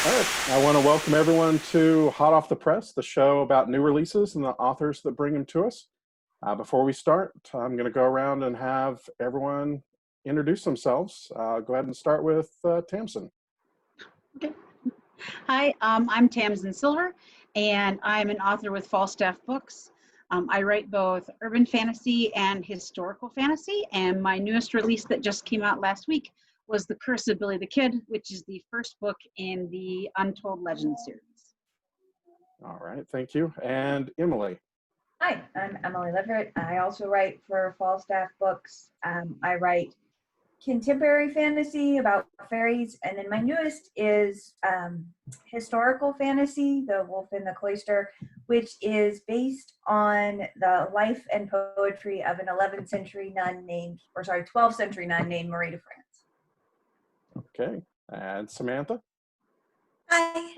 All right, I want to welcome everyone to Hot Off the Press, the show about new releases and the authors that bring them to us. Before we start, I'm going to go around and have everyone introduce themselves. Go ahead and start with Tamsin. Okay. Hi, I'm Tamsin Silver, and I'm an author with Falstaff Books. I write both urban fantasy and historical fantasy, and my newest release that just came out last week was The Curse of Billy the Kid, which is the first book in the Untold Legend series. All right, thank you. And Emily. Hi, I'm Emily Leverett. I also write for Falstaff Books. I write contemporary fantasy about fairies, and then my newest is historical fantasy, The Wolf in the Cloister, which is based on the life and poetry of an 12th century nun named Marie de France. Okay, and Samantha. Hi,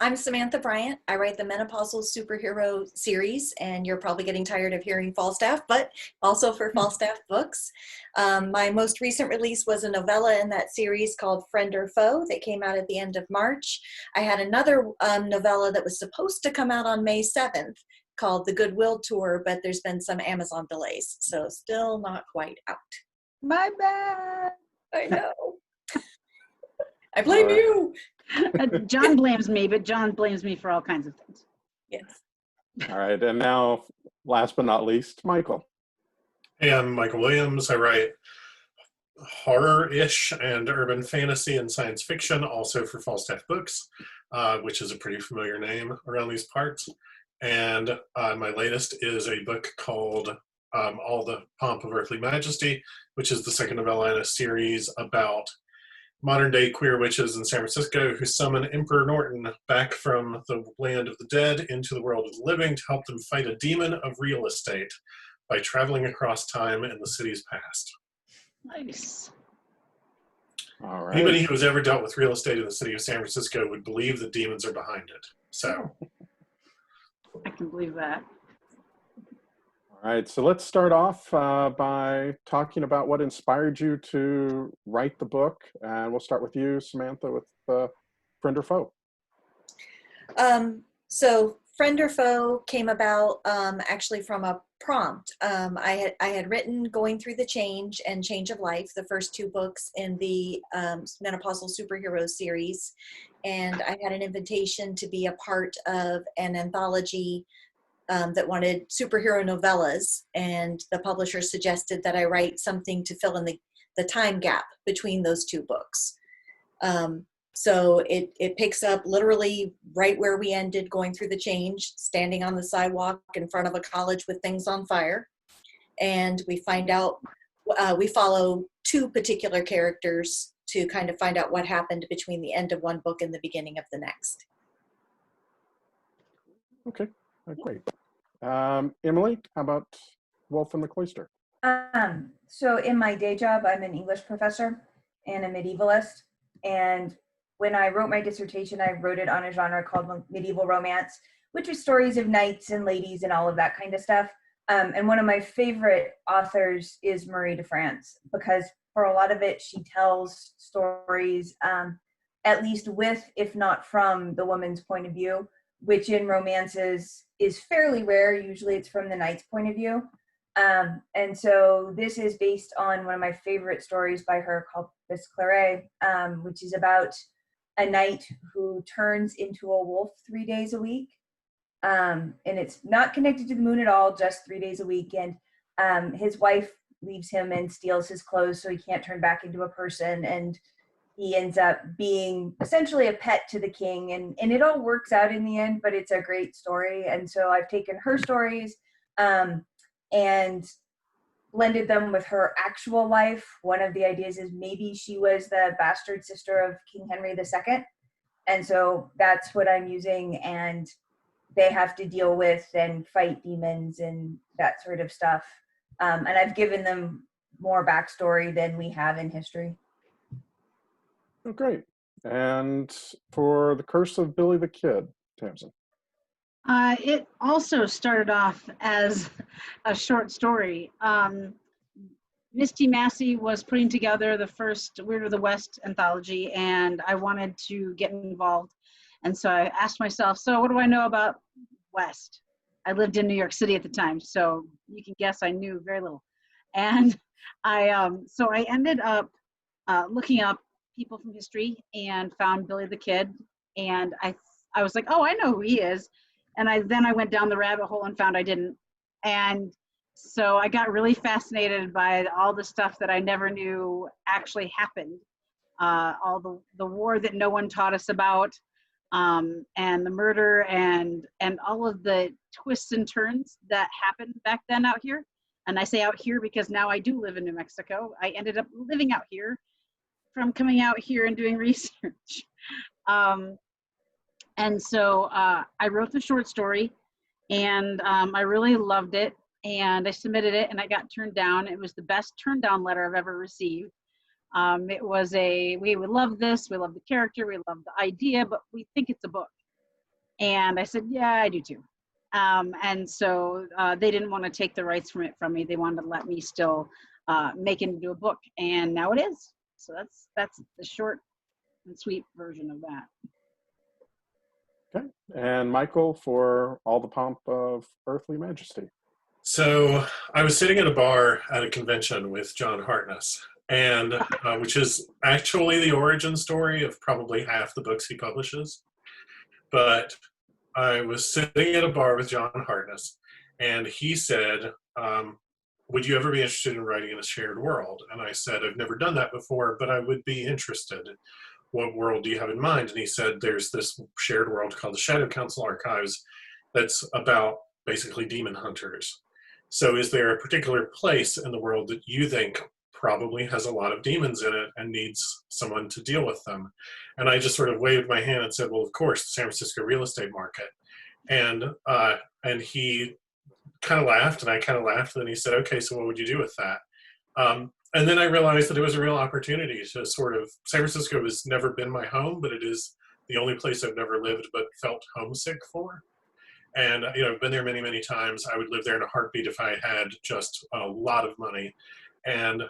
I'm Samantha Bryant. I write the Menopausal superhero series, and you're probably getting tired of hearing Falstaff, but also for Falstaff Books. My most recent release was a novella in that series called Friend or Foe that came out at the end of March. I had another novella that was supposed to come out on May 7th called The Goodwill Tour, but there's been some Amazon delays, so still not quite out. My bad. I know. I blame you. John blames me, but John blames me for all kinds of things. Yes. All right, and now, last but not least, Michael. Hey, I'm Michael Williams. I write horror-ish and urban fantasy and science fiction, also for Falstaff Books, which is a pretty familiar name around these parts. And my latest is a book called All the Pomp of Earthly Majesty, which is the second novella in a series about modern-day queer witches in San Francisco who summon Emperor Norton back from the land of the dead into the world of the living to help them fight a demon of real estate by traveling across time in the city's past. Nice. All right. Anybody who has ever dealt with real estate in the city of San Francisco would believe that demons are behind it. So, I can believe that. All right, so let's start off by talking about what inspired you to write the book. And we'll start with you, Samantha, with Friend or Foe. So Friend or Foe came about actually from a prompt. I had written Going Through the Change and Change of Life, the first two books in the Menopausal Superhero series. And I had an invitation to be a part of an anthology that wanted superhero novellas, and the publisher suggested that I write something to fill in the time gap between those two books. So it picks up literally right where we ended Going Through the Change, standing on the sidewalk in front of a college with things on fire. And we find out, we follow two particular characters to kind of find out what happened between the end of one book and the beginning of the next. Okay, great. Emily, how about Wolf in the Cloister? So in my day job, I'm an English professor and a medievalist. And when I wrote my dissertation, I wrote it on a genre called medieval romance, which is stories of knights and ladies and all of that kind of stuff. And one of my favorite authors is Marie de France, because for a lot of it, she tells stories, at least with, if not from, the woman's point of view, which in romances is fairly rare. Usually it's from the knight's point of view. And so this is based on one of my favorite stories by her called Bis Claret, which is about a knight who turns into a wolf 3 days a week. And it's not connected to the moon at all, just 3 days a week. And his wife leaves him and steals his clothes so he can't turn back into a person. And he ends up being essentially a pet to the king, and it all works out in the end, but it's a great story. And so I've taken her stories and blended them with her actual life. One of the ideas is maybe she was the bastard sister of King Henry II. And so that's what I'm using, and they have to deal with and fight demons and that sort of stuff. And I've given them more backstory than we have in history. Oh, great. And for The Curse of Billy the Kid, Tamsin. It also started off as a short story. Misty Massey was putting together the first Weird of the West anthology, and I wanted to get involved. And so I asked myself, so what do I know about West? I lived in New York City at the time, so you can guess I knew very little. And so I ended up looking up people from history and found Billy the Kid. And I was like, oh, I know who he is. And then I went down the rabbit hole and found I didn't. And so I got really fascinated by all the stuff that I never knew actually happened. All the war that no one taught us about, and the murder and all of the twists and turns that happened back then out here. And I say out here because now I do live in New Mexico. I ended up living out here from coming out here and doing research. And so I wrote the short story, and I really loved it. And I submitted it, and I got turned down. It was the best turned down letter I've ever received. It was we love this, we love the character, we love the idea, but we think it's a book. And I said, yeah, I do too. And so they didn't want to take the rights from me. They wanted to let me still make it into a book, and now it is. So that's the short and sweet version of that. Okay. And Michael, for All the Pomp of Earthly Majesty. So I was sitting at a bar at a convention with John Hartness, and which is actually the origin story of probably half the books he publishes. But I was sitting at a bar with John Hartness, and he said, would you ever be interested in writing in a shared world? And I said, I've never done that before, but I would be interested. What world do you have in mind? And he said, there's this shared world called the Shadow Council Archives that's about basically demon hunters. So is there a particular place in the world that you think probably has a lot of demons in it and needs someone to deal with them? And I just sort of waved my hand and said, well, of course, the San Francisco real estate market. And he kind of laughed, and I kind of laughed, and then he said, okay, so what would you do with that? And then I realized that it was a real opportunity to sort of, San Francisco has never been my home, but it is the only place I've never lived but felt homesick for. And, I've been there many, many times. I would live there in a heartbeat if I had just a lot of money. And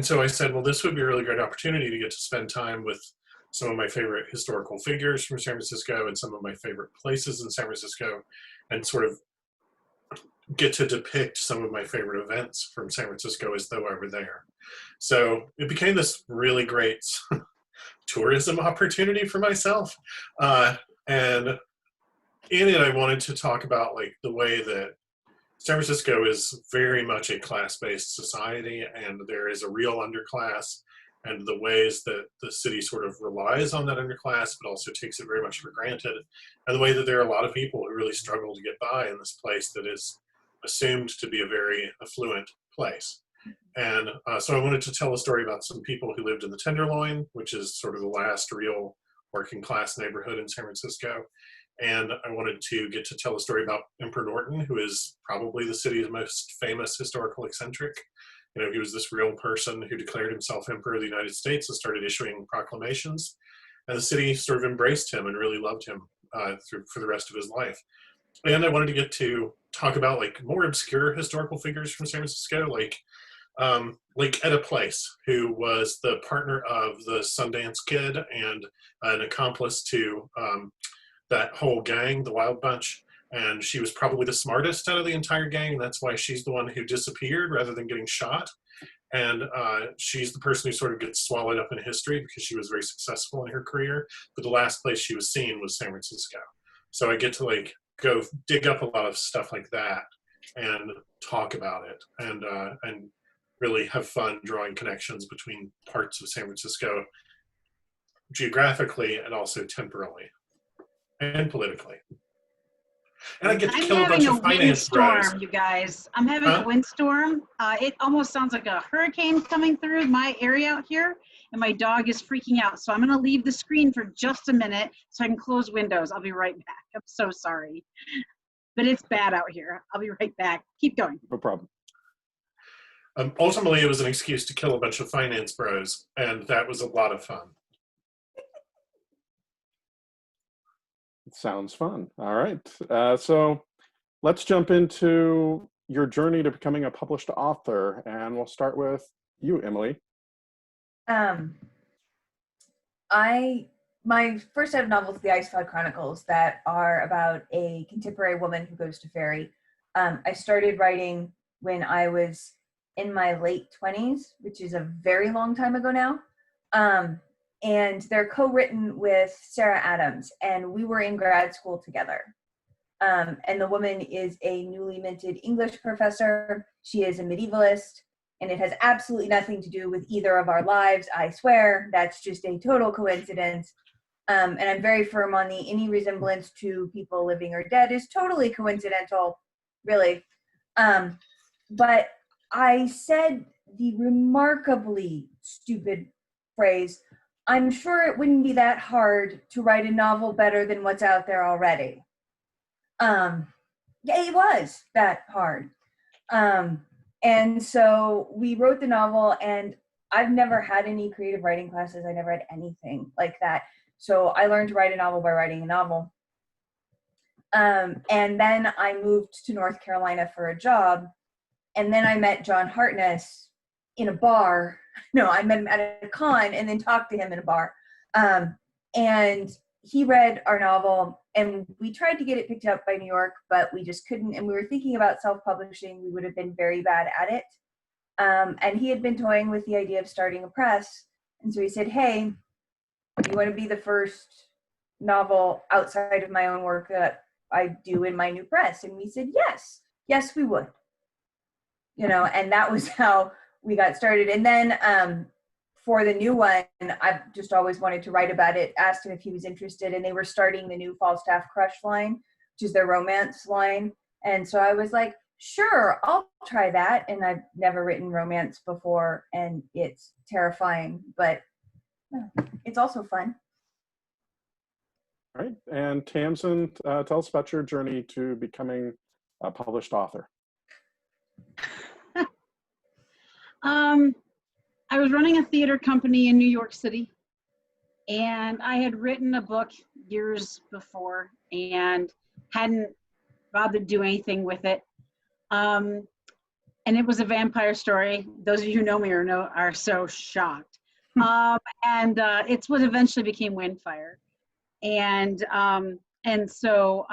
so I said, well, this would be a really great opportunity to get to spend time with some of my favorite historical figures from San Francisco and some of my favorite places in San Francisco, and sort of get to depict some of my favorite events from San Francisco as though I were there. So it became this really great tourism opportunity for myself. And in it, I wanted to talk about like the way that San Francisco is very much a class-based society, and there is a real underclass, and the ways that the city sort of relies on that underclass, but also takes it very much for granted, and the way that there are a lot of people who really struggle to get by in this place that is assumed to be a very affluent place. And so I wanted to tell a story about some people who lived in the Tenderloin, which is sort of the last real working class neighborhood in San Francisco. And I wanted to get to tell a story about Emperor Norton, who is probably the city's most famous historical eccentric. He was this real person who declared himself Emperor of the United States and started issuing proclamations. And the city sort of embraced him and really loved him for the rest of his life. And I wanted to get to talk about like more obscure historical figures from San Francisco, like Etta Place, who was the partner of the Sundance Kid and an accomplice to that whole gang, the Wild Bunch. And she was probably the smartest out of the entire gang. That's why she's the one who disappeared rather than getting shot. And she's the person who sort of gets swallowed up in history because she was very successful in her career. But the last place she was seen was San Francisco. So I get to like go dig up a lot of stuff like that and talk about it, and really have fun drawing connections between parts of San Francisco geographically and also temporally and politically. And I get to kill a bunch of finance bros. You guys. I'm having a windstorm. It almost sounds like a hurricane coming through my area out here, and my dog is freaking out. So I'm going to leave the screen for just a minute so I can close windows. I'll be right back. I'm so sorry. But it's bad out here. I'll be right back. Keep going. No problem. Ultimately, it was an excuse to kill a bunch of finance bros, and that was a lot of fun. Sounds fun. All right. So let's jump into your journey to becoming a published author. And we'll start with you, Emily. My first set of novels, The Ice Cloud Chronicles, that are about a contemporary woman who goes to fairy. I started writing when I was in my late 20s, which is a very long time ago now. And they're co-written with Sarah Adams, and we were in grad school together. And the woman is a newly minted English professor. She is a medievalist, and it has absolutely nothing to do with either of our lives, I swear. That's just a total coincidence. And I'm very firm on any resemblance to people living or dead is totally coincidental, really. But I said the remarkably stupid phrase, I'm sure it wouldn't be that hard to write a novel better than what's out there already. Yeah, it was that hard. And so we wrote the novel, and I've never had any creative writing classes. I never had anything like that. So I learned to write a novel by writing a novel. And then I moved to North Carolina for a job. And then I met John Hartness in a bar. No, I met him at a con and then talked to him in a bar. And he read our novel, and we tried to get it picked up by New York, but we just couldn't. And we were thinking about self-publishing. We would have been very bad at it. And he had been toying with the idea of starting a press. And so he said, hey, do you want to be the first novel outside of my own work that I do in my new press? And we said, yes, we would. You know, and that was how we got started. And then for the new one, I've just always wanted to write about it, asked him if he was interested, and they were starting the new Falstaff Crush line, which is their romance line. And so I was like, sure, I'll try that. And I've never written romance before, and it's terrifying, but it's also fun. All right. And Tamsin, tell us about your journey to becoming a published author. I was running a theater company in New York City, and I had written a book years before and hadn't bothered to do anything with it. And it was a vampire story. Those of you who know me or know are so shocked. And it's what eventually became Windfire. And so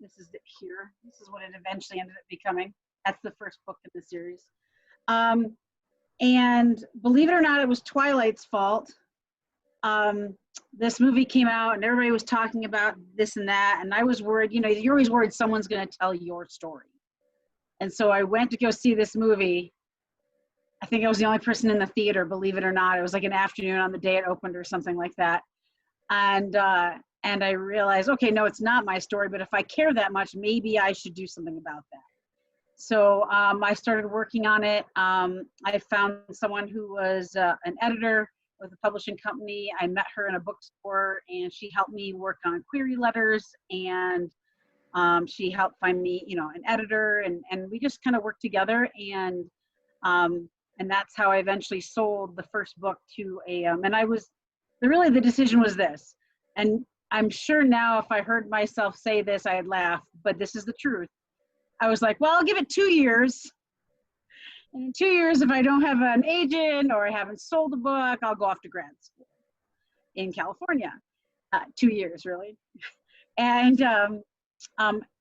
this is it here. This is what it eventually ended up becoming. That's the first book in the series. And believe it or not, it was Twilight's fault. This movie came out and everybody was talking about this and that. And I was worried, you know, you're always worried someone's going to tell your story. And so I went to go see this movie. I think I was the only person in the theater, believe it or not. It was like an afternoon on the day it opened or something like that. And I realized, okay, no, it's not my story, but if I care that much, maybe I should do something about that. So I started working on it. I found someone who was an editor with a publishing company. I met her in a bookstore, and she helped me work on query letters, and she helped find me, you know, an editor, and we just kind of worked together, and that's how I eventually sold the first book to a, and I was, really the decision was this, and I'm sure now if I heard myself say this, I'd laugh, but this is the truth. I was like, well, I'll give it 2 years. And in 2 years, if I don't have an agent or I haven't sold a book, I'll go off to grad school in California. 2 years, really. And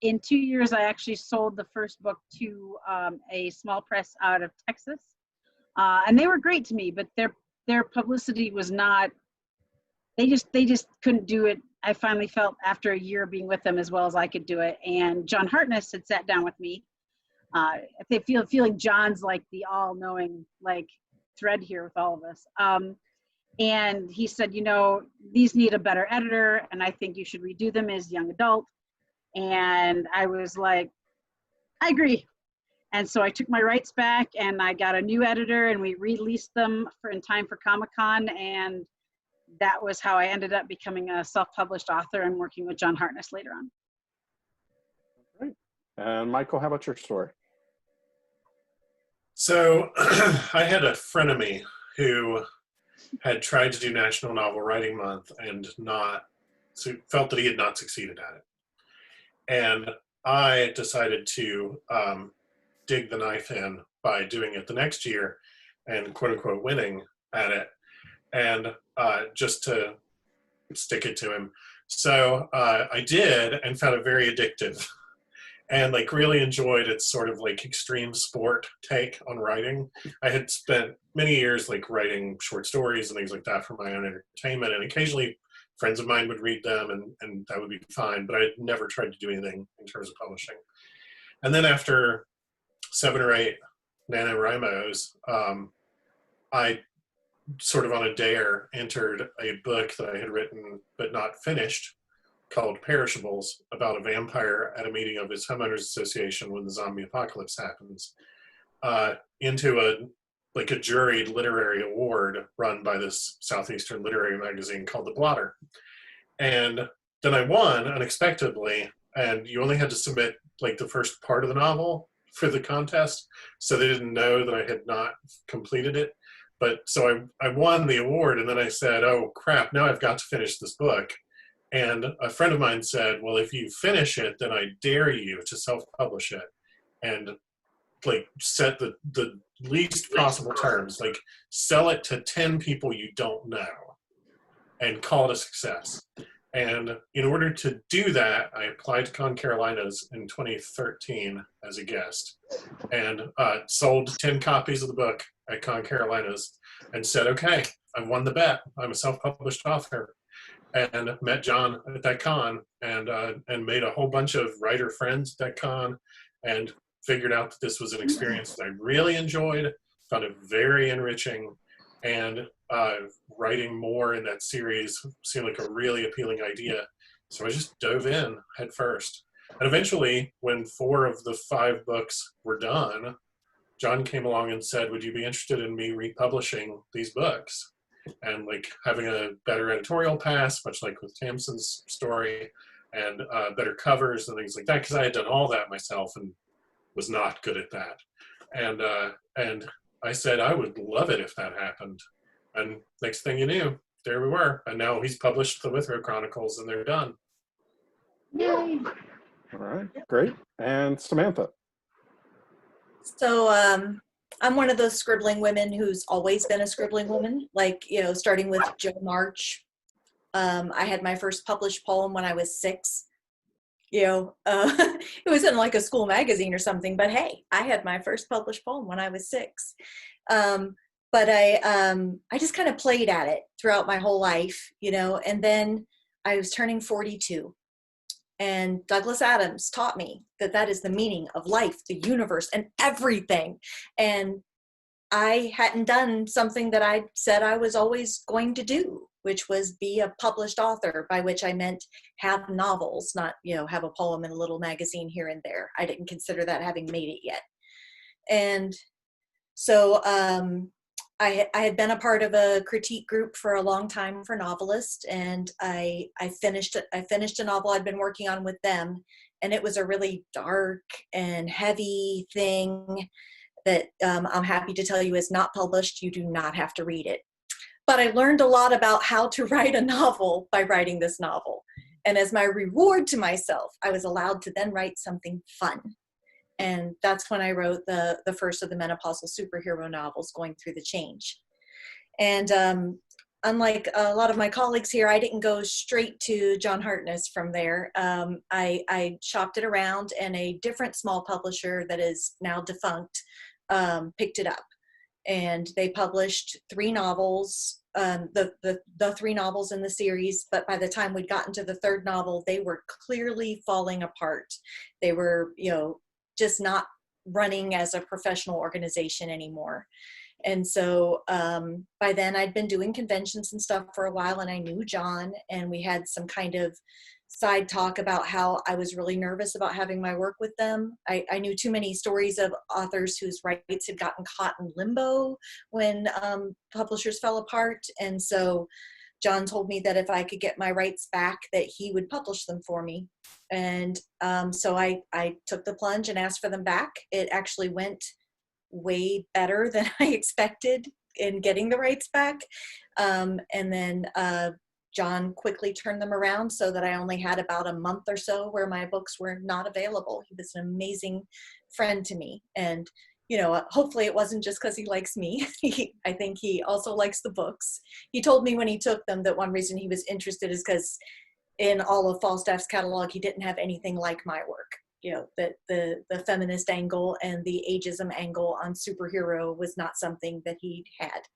in 2 years, I actually sold the first book to a small press out of Texas. And they were great to me, but their publicity was not, they just couldn't do it. I finally felt after a year being with them as well as I could do it. And John Hartness had sat down with me. I feeling John's like the all-knowing like thread here with all of us. And he said, you know, these need a better editor, and I think you should redo them as young adult. And I was like, I agree. And so I took my rights back, and I got a new editor, and we released them in time for Comic-Con, and that was how I ended up becoming a self-published author and working with John Hartness later on. Great. And Michael, how about your story? So I had a frenemy who had tried to do National Novel Writing Month and felt that he had not succeeded at it. And I decided to dig the knife in by doing it the next year and quote unquote winning at it, and just to stick it to him. So I did, and found it very addictive, and like really enjoyed its sort of like extreme sport take on writing. I had spent many years like writing short stories and things like that for my own entertainment, and occasionally friends of mine would read them, and that would be fine, but I had never tried to do anything in terms of publishing. And then after 7 or 8 NaNoWriMos, I sort of on a dare entered a book that I had written but not finished, called Perishables, about a vampire at a meeting of his homeowners association when the zombie apocalypse happens, into a juried literary award run by this Southeastern literary magazine called The Blotter. And then I won unexpectedly, and you only had to submit like the first part of the novel for the contest, so they didn't know that I had not completed it. But so I won the award, and then I said, oh crap, now I've got to finish this book. And a friend of mine said, well, if you finish it, then I dare you to self-publish it and like set the least possible terms, like sell it to 10 people you don't know and call it a success. And in order to do that, I applied to ConCarolinas in 2013 as a guest, and sold 10 copies of the book at ConCarolinas and said, okay, I've won the bet. I'm a self-published author. And met John at that con, and made a whole bunch of writer friends at that con, and figured out that this was an experience that I really enjoyed, found it very enriching, and writing more in that series seemed like a really appealing idea. So I just dove in head first. And eventually, when 4 of the 5 books were done, John came along and said, would you be interested in me republishing these books? And like having a better editorial pass, much like with Tamsin's story, and better covers and things like that, because I had done all that myself and was not good at that. And I said I would love it if that happened. And next thing you knew, there we were. And now he's published the Withrow Chronicles, and they're done. Yay. All right, great. And Samantha. So I'm one of those scribbling women who's always been a scribbling woman, like, you know, starting with Jo March. I had my first published poem when I was 6. You know, it was in like a school magazine or something, but hey, I had my first published poem when I was 6. But I just kind of played at it throughout my whole life, you know, and then I was turning 42. And Douglas Adams taught me that that is the meaning of life, the universe, and everything. And I hadn't done something that I said I was always going to do, which was be a published author, by which I meant have novels, not, you know, have a poem in a little magazine here and there. I didn't consider that having made it yet. And so I had been a part of a critique group for a long time for novelists, and I finished a novel I'd been working on with them, and it was a really dark and heavy thing that I'm happy to tell you is not published. You do not have to read it. But I learned a lot about how to write a novel by writing this novel. And as my reward to myself, I was allowed to then write something fun. And that's when I wrote the first of the menopausal superhero novels, Going Through the Change. And unlike a lot of my colleagues here, I didn't go straight to John Hartness from there. I shopped it around, and a different small publisher that is now defunct picked it up. And they published 3 novels, the 3 novels in the series, but by the time we'd gotten to the 3rd novel, they were clearly falling apart. They were, you know, just not running as a professional organization anymore. And so by then I'd been doing conventions and stuff for a while, and I knew John, and we had some kind of side talk about how I was really nervous about having my work with them. I knew too many stories of authors whose rights had gotten caught in limbo when publishers fell apart. And so John told me that if I could get my rights back, that he would publish them for me. And so I took the plunge and asked for them back. It actually went way better than I expected in getting the rights back. And then John quickly turned them around so that I only had about a month or so where my books were not available. He was an amazing friend to me. And, you know, hopefully it wasn't just because he likes me. I think he also likes the books. He told me when he took them that one reason he was interested is because in all of Falstaff's catalog, he didn't have anything like my work. You know, that the feminist angle and the ageism angle on superhero was not something that he had.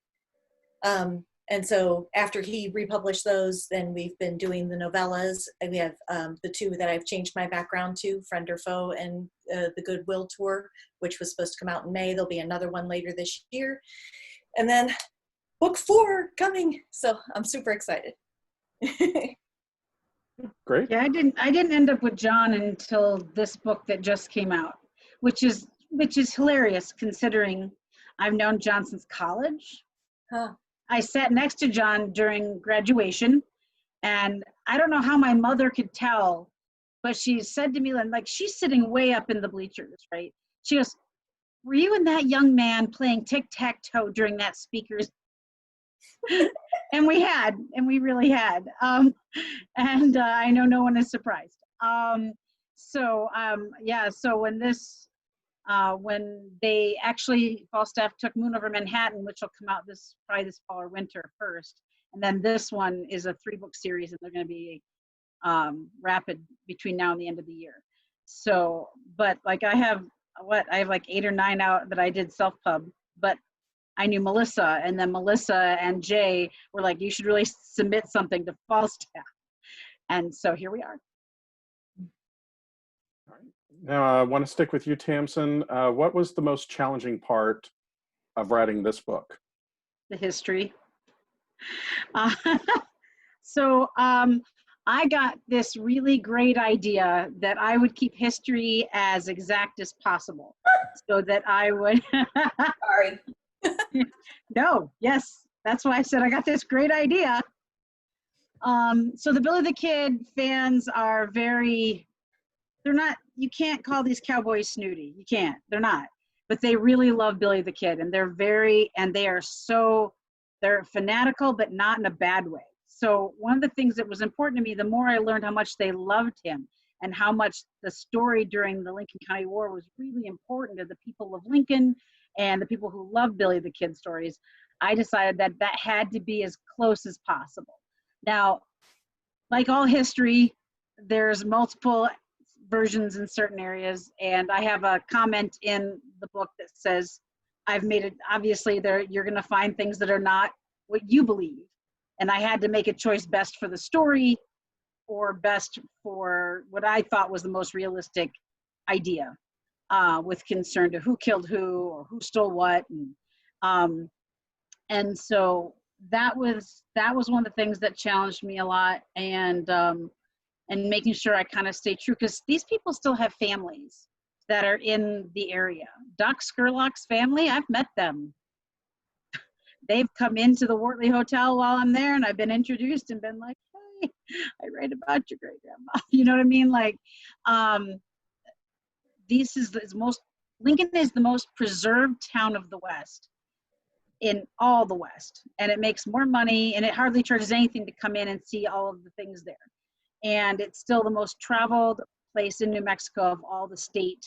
And so after he republished those, then we've been doing the novellas. And we have the two that I've changed my background to, Friend or Foe and the Goodwill Tour, which was supposed to come out in May. There'll be another one later this year. And then book 4 coming. So I'm super excited. Great. Yeah, I didn't end up with John until this book that just came out, which is hilarious considering I've known John since college. Huh. I sat next to John during graduation, and I don't know how my mother could tell, but she said to me, like, she's sitting way up in the bleachers, right? She goes, "Were you and that young man playing tic-tac-toe during that speaker's?" And we really had. I know no one is surprised. So when they actually, Falstaff took Moon Over Manhattan, which will come out probably this fall or winter first. And then this one is a 3-book series, and they're going to be rapid between now and the end of the year. So, but like I have like 8 or 9 out that I did self-pub, but I knew Melissa, and then Melissa and Jay were like, you should really submit something to Falstaff. And so here we are. All right. Now, I want to stick with you, Tamsin. What was the most challenging part of writing this book? The history. I got this really great idea that I would keep history as exact as possible so that I would. Sorry. No, yes, that's why I said I got this great idea. So the Billy the Kid fans are they're not, you can't call these cowboys snooty. You can't, they're not. But they really love Billy the Kid, and they're fanatical, but not in a bad way. So one of the things that was important to me, the more I learned how much they loved him and how much the story during the Lincoln County War was really important to the people of Lincoln and the people who love Billy the Kid stories, I decided that had to be as close as possible. Now, like all history, there's multiple versions in certain areas, and I have a comment in the book that says, I've made it, obviously you're gonna find things that are not what you believe. And I had to make a choice best for the story or best for what I thought was the most realistic idea. With concern to who killed who or who stole what, and so that was one of the things that challenged me a lot, and making sure I kind of stay true, because these people still have families that are in the area. Doc Scurlock's family, I've met them. They've come into the Wortley Hotel while I'm there, and I've been introduced and been like, hey, I write about your great grandma. You know what I mean? Like, Lincoln is the most preserved town of the West, in all the West, and it makes more money, and it hardly charges anything to come in and see all of the things there. And it's still the most traveled place in New Mexico of all the state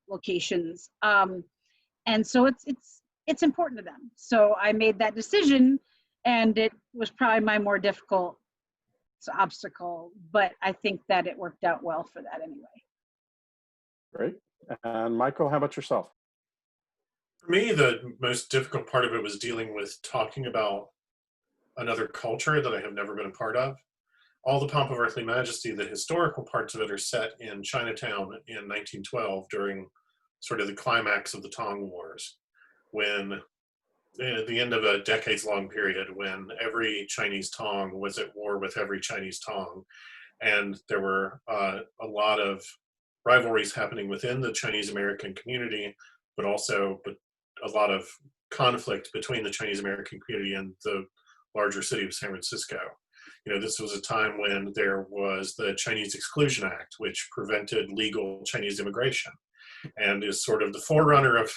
locations. And so it's important to them. So I made that decision, and it was probably my more difficult obstacle, but I think that it worked out well for that anyway. Great. And Michael, how about yourself? For me, the most difficult part of it was dealing with talking about another culture that I have never been a part of. All the Pomp of Earthly Majesty, the historical parts of it are set in Chinatown in 1912 during sort of the climax of the Tong Wars, when at the end of a decades-long period when every Chinese Tong was at war with every Chinese Tong, and there were a lot of rivalries happening within the Chinese American community, but a lot of conflict between the Chinese American community and the larger city of San Francisco. You know, this was a time when there was the Chinese Exclusion Act, which prevented legal Chinese immigration, and is sort of the forerunner of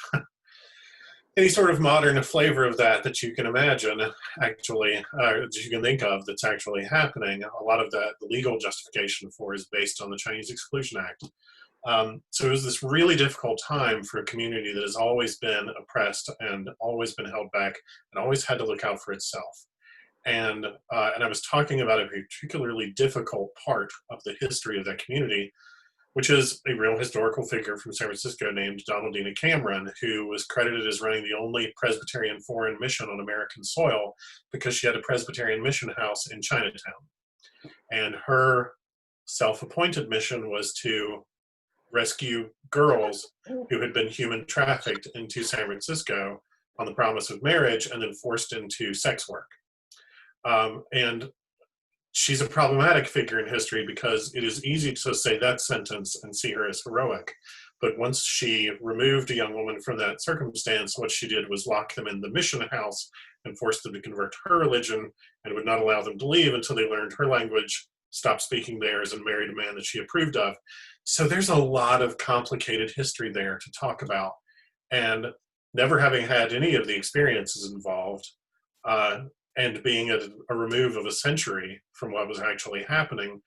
any sort of modern flavor of that you can imagine, actually, that you can think of that's actually happening. A lot of that, the legal justification for, is based on the Chinese Exclusion Act. So it was this really difficult time for a community that has always been oppressed and always been held back and always had to look out for itself. And I was talking about a particularly difficult part of the history of that community, which is a real historical figure from San Francisco named Donaldina Cameron, who was credited as running the only Presbyterian foreign mission on American soil because she had a Presbyterian mission house in Chinatown. And her self-appointed mission was to rescue girls who had been human trafficked into San Francisco on the promise of marriage and then forced into sex work. And she's a problematic figure in history because it is easy to say that sentence and see her as heroic. But once she removed a young woman from that circumstance, what she did was lock them in the mission house and force them to convert to her religion and would not allow them to leave until they learned her language, stopped speaking theirs, and married a man that she approved of. So there's a lot of complicated history there to talk about. And never having had any of the experiences involved, and being a remove of a century from what was actually happening,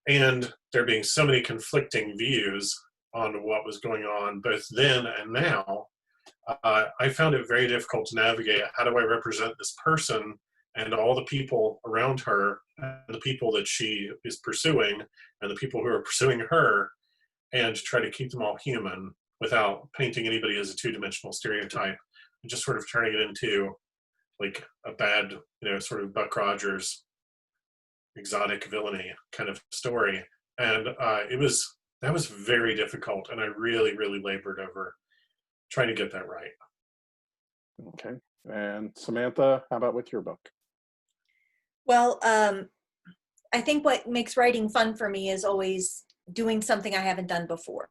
and there being so many conflicting views on what was going on both then and now, I found it very difficult to navigate. How do I represent this person and all the people around her, and the people that she is pursuing, and the people who are pursuing her, and try to keep them all human without painting anybody as a two-dimensional stereotype, and just sort of turning it into like a bad, sort of Buck Rogers exotic villainy kind of story. And that was very difficult, and I really, really labored over trying to get that right. Okay. And Samantha, how about with your book? Well, I think what makes writing fun for me is always doing something I haven't done before.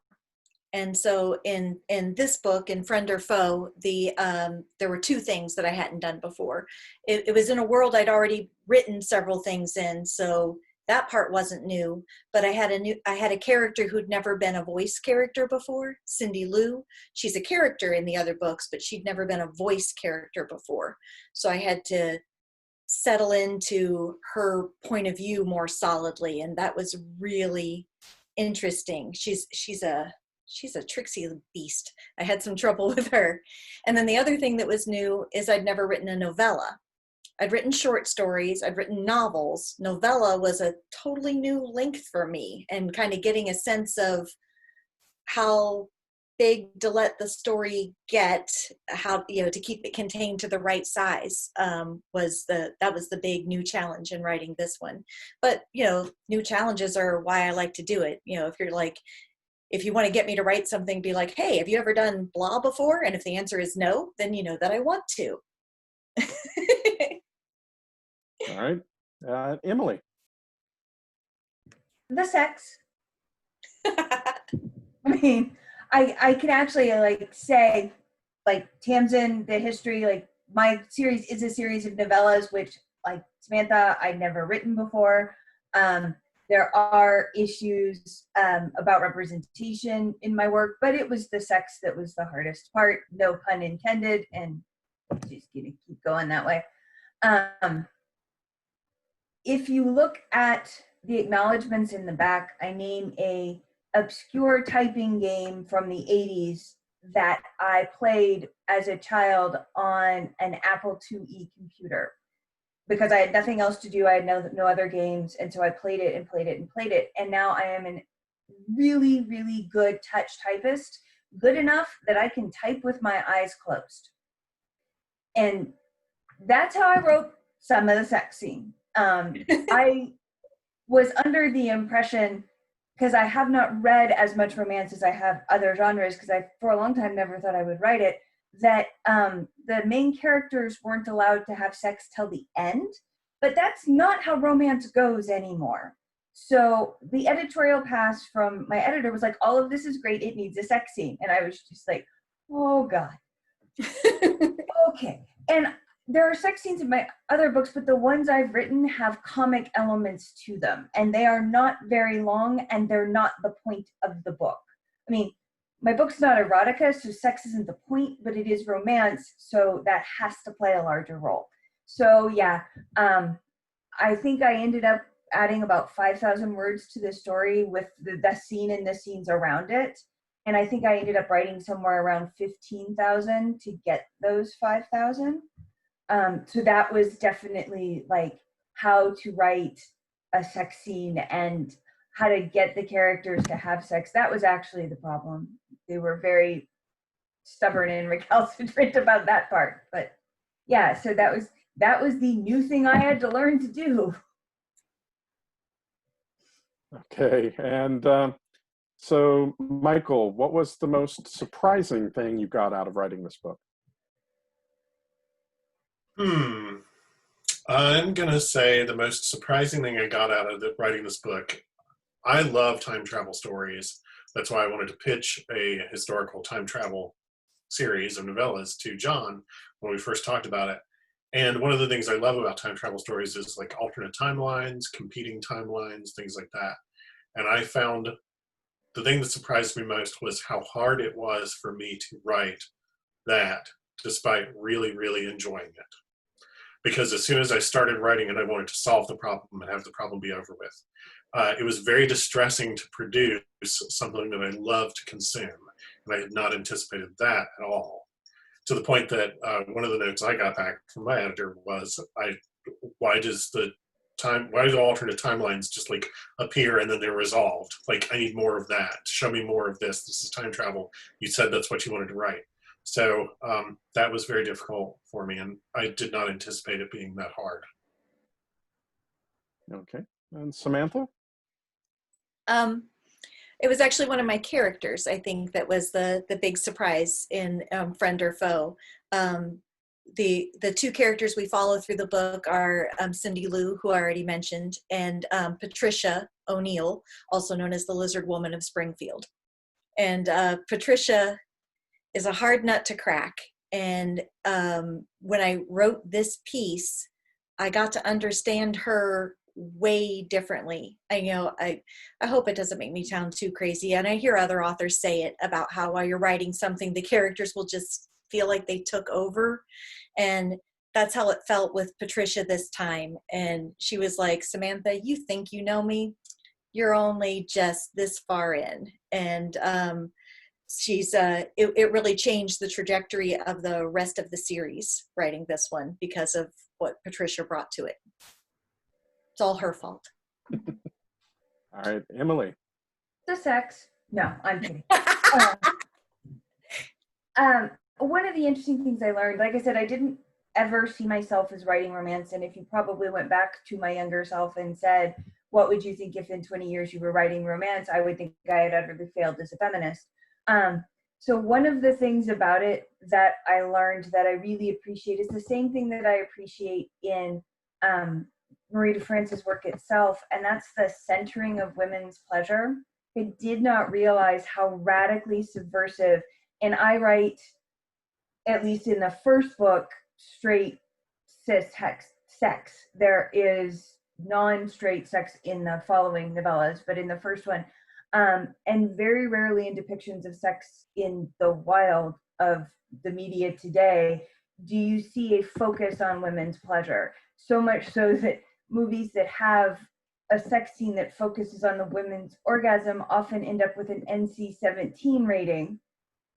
And so in this book, in Friend or Foe, there were two things that I hadn't done before. It was in a world I'd already written several things in, so that part wasn't new. But I had a character who'd never been a voice character before, Cindy Lou. She's a character in the other books, but she'd never been a voice character before. So I had to settle into her point of view more solidly, and that was really interesting. She's a tricksy beast. I had some trouble with her. And then the other thing that was new is I'd never written a novella. I'd written short stories, I'd written novels. Novella was a totally new length for me, and kind of getting a sense of how big to let the story get, how, to keep it contained to the right size, was the big new challenge in writing this one. But, new challenges are why I like to do it. If you want to get me to write something, be like, hey, have you ever done blah before? And if the answer is no, then you know that I want to. All right. Emily. The sex. I mean, I can actually say, Tamsin, the history, my series is a series of novellas, which, like Samantha, I'd never written before. There are issues about representation in my work, but it was the sex that was the hardest part, no pun intended, and just gonna keep going that way. If you look at the acknowledgments in the back, I name a obscure typing game from the 80s that I played as a child on an Apple IIe computer, because I had nothing else to do. I had no other games. And so I played it and played it and played it. And now I am a really, really good touch typist, good enough that I can type with my eyes closed. And that's how I wrote some of the sex scene. I was under the impression, because I have not read as much romance as I have other genres, because I, for a long time, never thought I would write it, that the main characters weren't allowed to have sex till the end. But that's not how romance goes anymore. So the editorial pass from my editor was like, all of this is great, it needs a sex scene. And I was just like, oh God. Okay. And there are sex scenes in my other books, but the ones I've written have comic elements to them, and they are not very long, and they're not the point of the book. I mean, my book's not erotica, so sex isn't the point, but it is romance, so that has to play a larger role. So yeah, I think I ended up adding about 5,000 words to the story with the scene and the scenes around it. And I think I ended up writing somewhere around 15,000 to get those 5,000. So that was definitely like how to write a sex scene and how to get the characters to have sex. That was actually the problem. They were very stubborn and recalcitrant about that part. But yeah, so that was the new thing I had to learn to do. Okay, and so Michael, what was the most surprising thing you got out of writing this book? I'm going to say the most surprising thing I got out of writing this book, I love time travel stories. That's why I wanted to pitch a historical time travel series of novellas to John when we first talked about it. And one of the things I love about time travel stories is like alternate timelines, competing timelines, things like that. And I found the thing that surprised me most was how hard it was for me to write that, despite really, really enjoying it. Because as soon as I started writing it, I wanted to solve the problem and have the problem be over with. It was very distressing to produce something that I love to consume, and I had not anticipated that at all. To the point that one of the notes I got back from my editor was, why do alternate timelines just like appear and then they're resolved? Like, I need more of that. Show me more of this. This is time travel. You said that's what you wanted to write. So that was very difficult for me, and I did not anticipate it being that hard. Okay, and Samantha? It was actually one of my characters, I think, that was the big surprise in Friend or Foe. The two characters we follow through the book are Cindy Lou, who I already mentioned, and Patricia O'Neill, also known as the Lizard Woman of Springfield. And Patricia is a hard nut to crack. And when I wrote this piece, I got to understand her way differently. I hope it doesn't make me sound too crazy. And I hear other authors say it about how while you're writing something, the characters will just feel like they took over. And that's how it felt with Patricia this time. And she was like, Samantha, you think you know me? You're only just this far in. And it really changed the trajectory of the rest of the series, writing this one, because of what Patricia brought to it. It's all her fault. All right, Emily. The sex. No, I'm kidding. One of the interesting things I learned, like I said, I didn't ever see myself as writing romance. And if you probably went back to my younger self and said, what would you think if in 20 years you were writing romance? I would think I had utterly failed as a feminist. So one of the things about it that I learned that I really appreciate is the same thing that I appreciate in Marie DeFrance's work itself, and that's the centering of women's pleasure. I did not realize how radically subversive, and I write, at least in the first book, straight cis sex. There is non-straight sex in the following novellas, but in the first one, and very rarely in depictions of sex in the wild of the media today, do you see a focus on women's pleasure. So much so that movies that have a sex scene that focuses on the women's orgasm often end up with an NC-17 rating.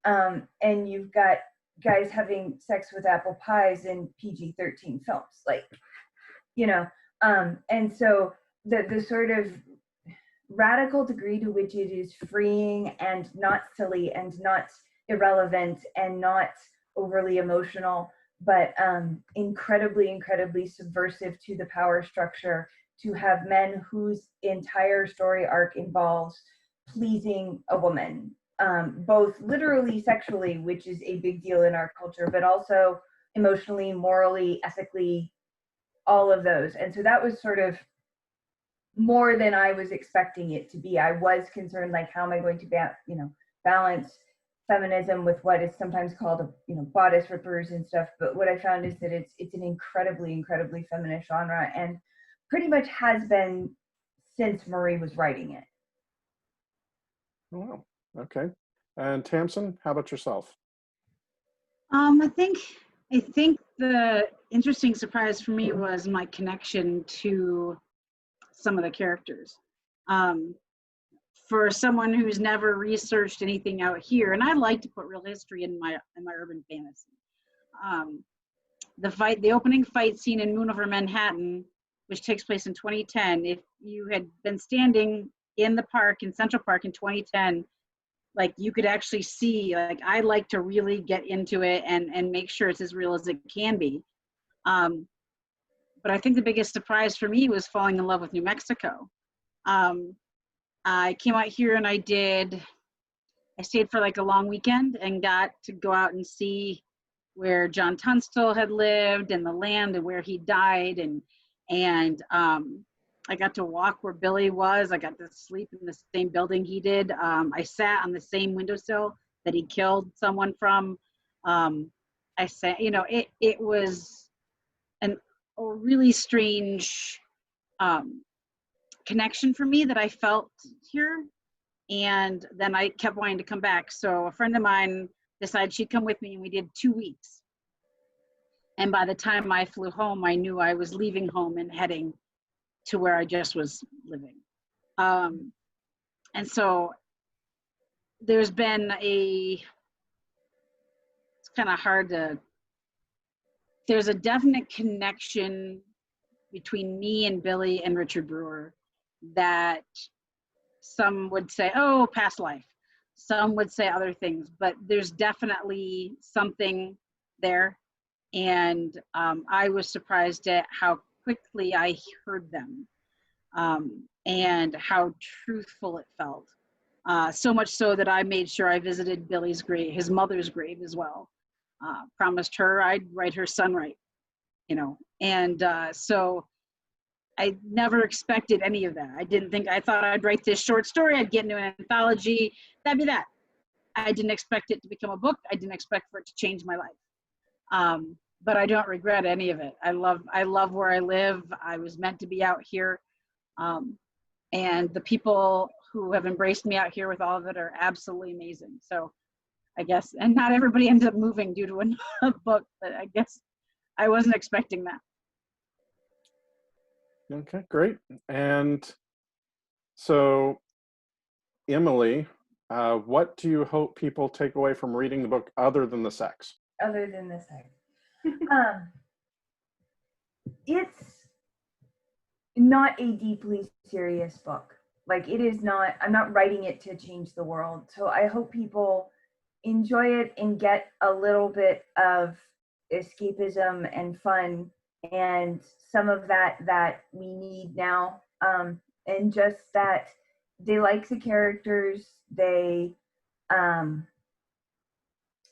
And you've got guys having sex with apple pies in PG-13 films, like, and so the sort of radical degree to which it is freeing and not silly and not irrelevant and not overly emotional, but incredibly, incredibly subversive to the power structure, to have men whose entire story arc involves pleasing a woman, both literally sexually, which is a big deal in our culture, but also emotionally, morally, ethically, all of those. And so that was sort of more than I was expecting it to be. I was concerned, like, how am I going to balance feminism with what is sometimes called bodice rippers and stuff. But what I found is that it's an incredibly, incredibly feminist genre, and pretty much has been since Marie was writing it. Wow. Okay. And Tamsin, how about yourself? I think the interesting surprise for me was my connection to some of the characters. Um, for someone who's never researched anything out here, and I like to put real history in my urban fantasy. The opening fight scene in Moon Over Manhattan, which takes place in 2010. If you had been standing in the park in Central Park in 2010, like you could actually see, like I like to really get into it and make sure it's as real as it can be. But I think the biggest surprise for me was falling in love with New Mexico. I came out here and I stayed for like a long weekend and got to go out and see where John Tunstall had lived and the land and where he died. And I got to walk where Billy was. I got to sleep in the same building he did. I sat on the same windowsill that he killed someone from. I sat, it was a really strange connection for me that I felt here. And then I kept wanting to come back. So a friend of mine decided she'd come with me, and we did 2 weeks. And by the time I flew home, I knew I was leaving home and heading to where I just was living. And so there's been it's kind of hard there's a definite connection between me and Billy and Richard Brewer that some would say, oh, past life. Some would say other things, but there's definitely something there. And I was surprised at how quickly I heard them and how truthful it felt. So much so that I made sure I visited Billy's grave, his mother's grave as well. Promised her I'd write her son right, and so I never expected any of that. I thought I'd write this short story, I'd get into an anthology, that'd be that. I didn't expect it to become a book. I didn't expect for it to change my life. But I don't regret any of it. I love where I live. I was meant to be out here. And the people who have embraced me out here with all of it are absolutely amazing. So I guess, and not everybody ends up moving due to a book, but I guess I wasn't expecting that. Okay, great. And so, Emily, what do you hope people take away from reading the book other than the sex? Other than the sex. It's not a deeply serious book. Like it is not, I'm not writing it to change the world. So I hope people enjoy it and get a little bit of escapism and fun and some of that we need now. And just that they like the characters, they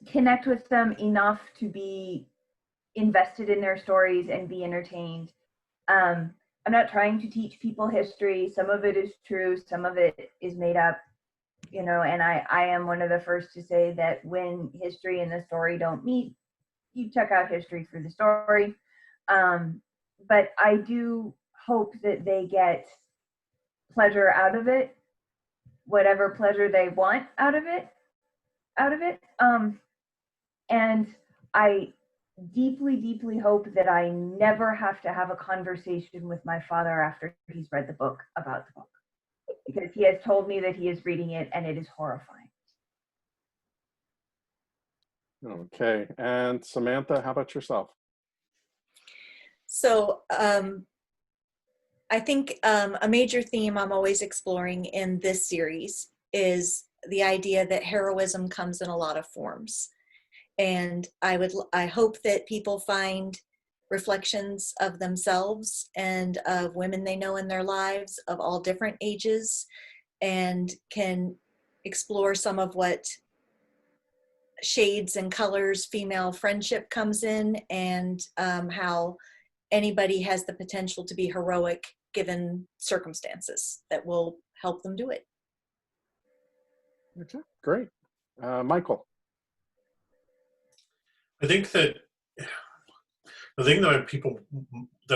connect with them enough to be invested in their stories and be entertained. I'm not trying to teach people history. Some of it is true, some of it is made up, and I am one of the first to say that when history and the story don't meet, you check out history for the story. But I do hope that they get pleasure out of it, whatever pleasure they want out of it. And I deeply, deeply hope that I never have to have a conversation with my father after he's read the book about the book, because he has told me that he is reading it and it is horrifying. Okay, and Samantha, how about yourself? So I think a major theme I'm always exploring in this series is the idea that heroism comes in a lot of forms. And I hope that people find reflections of themselves and of women they know in their lives of all different ages, and can explore some of what shades and colors female friendship comes in, and how anybody has the potential to be heroic given circumstances that will help them do it. Okay, great. Michael. I think that the thing that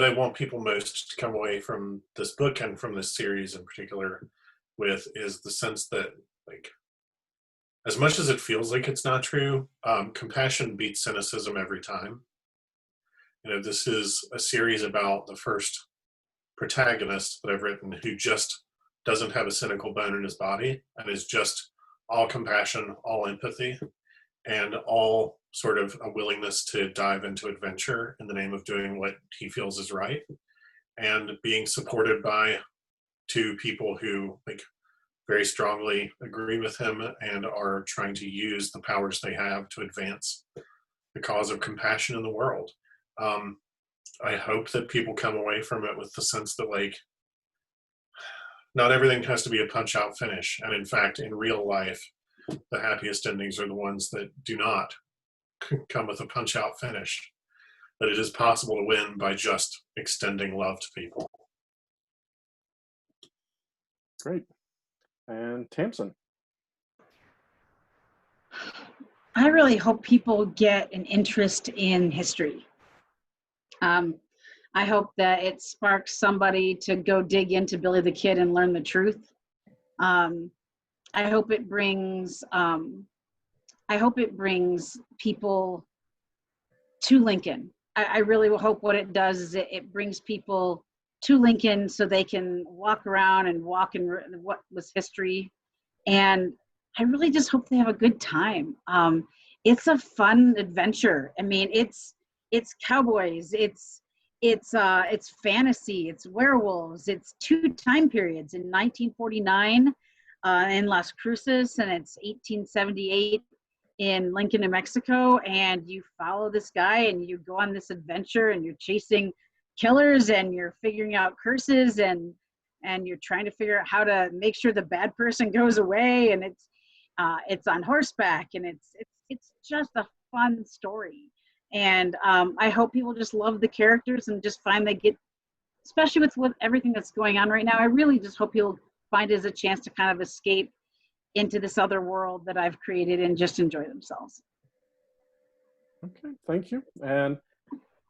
I want people most to come away from this book and from this series in particular with is the sense that, like, as much as it feels like it's not true, compassion beats cynicism every time. This is a series about the first protagonist that I've written who just doesn't have a cynical bone in his body and is just all compassion, all empathy, and all sort of a willingness to dive into adventure in the name of doing what he feels is right, and being supported by two people who very strongly agree with him and are trying to use the powers they have to advance the cause of compassion in the world. I hope that people come away from it with the sense that not everything has to be a punch out finish. And in fact, in real life, the happiest endings are the ones that do not come with a punch out finish. That it is possible to win by just extending love to people. Great. And Tamsin. I really hope people get an interest in history. I hope that it sparks somebody to go dig into Billy the Kid and learn the truth. I hope it brings people to Lincoln. I really hope what it does is it brings people to Lincoln so they can walk around and walk in what was history. And I really just hope they have a good time. It's a fun adventure. I mean, it's cowboys, it's fantasy, it's werewolves, it's two time periods, in 1949 in Las Cruces, and it's 1878 in Lincoln, New Mexico. And you follow this guy and you go on this adventure and you're chasing killers and you're figuring out curses and you're trying to figure out how to make sure the bad person goes away. And it's on horseback, and it's just a fun story. And I hope people just love the characters and just find they get, especially with everything that's going on right now, I really just hope people find it as a chance to kind of escape into this other world that I've created and just enjoy themselves. Okay, thank you. And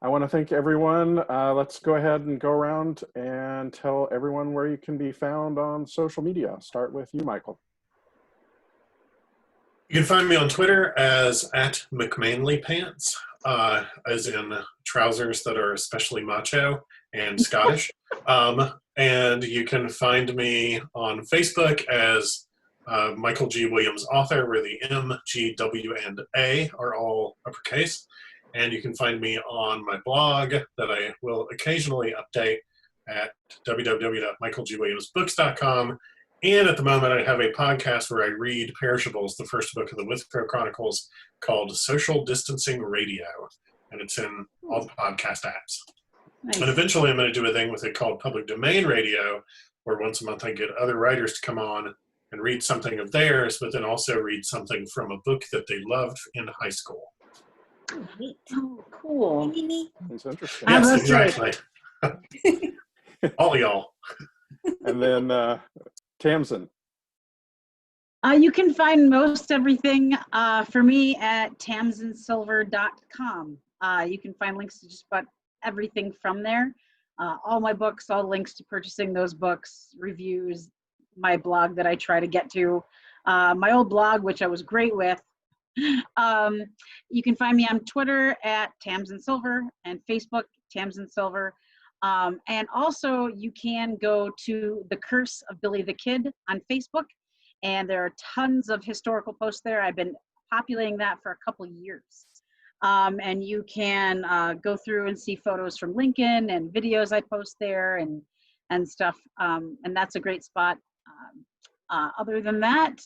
I want to thank everyone. Let's go ahead and go around and tell everyone where you can be found on social media. Start with you, Michael. You can find me on Twitter as @McManlyPants, as in trousers that are especially macho and Scottish. And you can find me on Facebook as Michael G. Williams author, where the M, G, W, and A are all uppercase. And you can find me on my blog that I will occasionally update at www.michaelgwilliamsbooks.com. And at the moment, I have a podcast where I read Perishables, the first book of the Withrow Chronicles, called Social Distancing Radio. And it's in all the podcast apps. Nice. And eventually I'm going to do a thing with it called Public Domain Radio, where once a month I get other writers to come on and read something of theirs, but then also read something from a book that they loved in high school. Neat. Oh, cool. That's interesting. I Yes, love exactly. All y'all. And then Tamsin. You can find most everything for me at tamsinsilver.com. You can find links to just about everything from there. All my books, all links to purchasing those books, reviews, my blog that I try to get to, my old blog, which I was great with. You can find me on Twitter at Tamsin Silver and Facebook, Tamsin Silver. And also you can go to The Curse of Billy the Kid on Facebook, and there are tons of historical posts there. I've been populating that for a couple of years. And you can go through and see photos from Lincoln and videos I post there and stuff. And that's a great spot. Other than that, I'm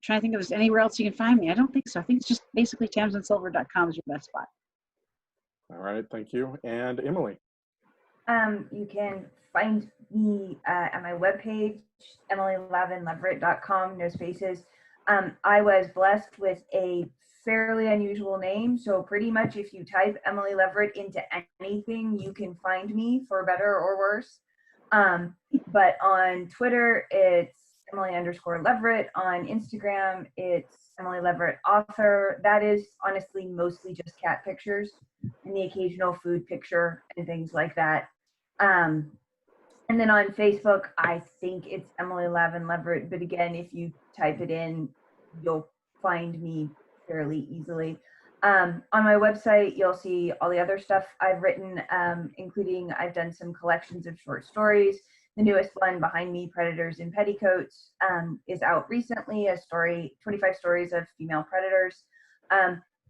trying to think if there's anywhere else you can find me. I don't think so. I think it's just basically tamsinsilver.com is your best spot. All right, thank you. And Emily. You can find me at my webpage, emilylavinleverett.com, no spaces. I was blessed with a fairly unusual name, so pretty much if you type Emily Leverett into anything, you can find me, for better or worse. But on Twitter, it's Emily_Leverett. On Instagram, it's Emily Leverett author. That is honestly mostly just cat pictures and the occasional food picture and things like that. And then on Facebook, I think it's Emily Lavin Leverett. But again, if you type it in, you'll find me fairly easily. On my website, you'll see all the other stuff I've written, including I've done some collections of short stories. The newest one, Behind Me, Predators in Petticoats, is out recently, a story, 25 stories of female predators.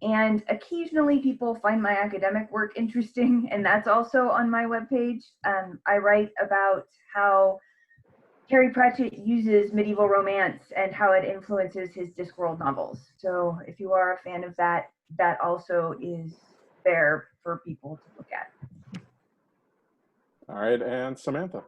And occasionally people find my academic work interesting, and that's also on my webpage. I write about how Terry Pratchett uses medieval romance and how it influences his Discworld novels. So if you are a fan of that, that also is there for people to look at. All right, and Samantha.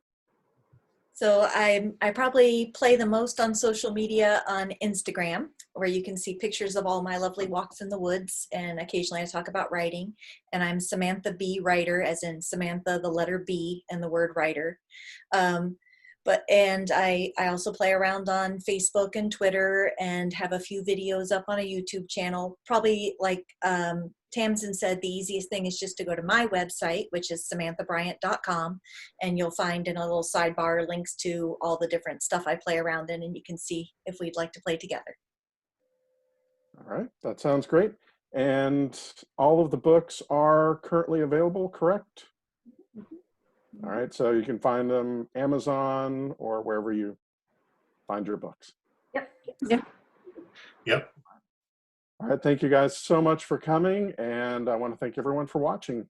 So I probably play the most on social media on Instagram, where you can see pictures of all my lovely walks in the woods, and occasionally I talk about writing. And I'm Samantha B. Writer, as in Samantha, the letter B, and the word writer. And I also play around on Facebook and Twitter, and have a few videos up on a YouTube channel. Probably, like Tamsin said, the easiest thing is just to go to my website, which is samanthabryant.com, and you'll find in a little sidebar links to all the different stuff I play around in, and you can see if we'd like to play together. All right, that sounds great. And all of the books are currently available, correct? All right, so you can find them Amazon or wherever you find your books. Yep. All right, thank you guys so much for coming, and I want to thank everyone for watching.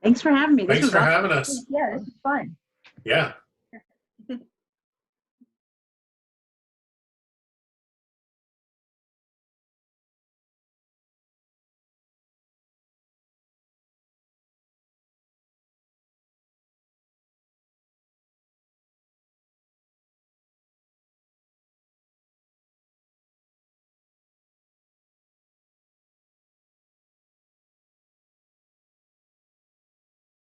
Thanks for having me. This Thanks was for awesome. having us. Yeah, this is fun. Yeah.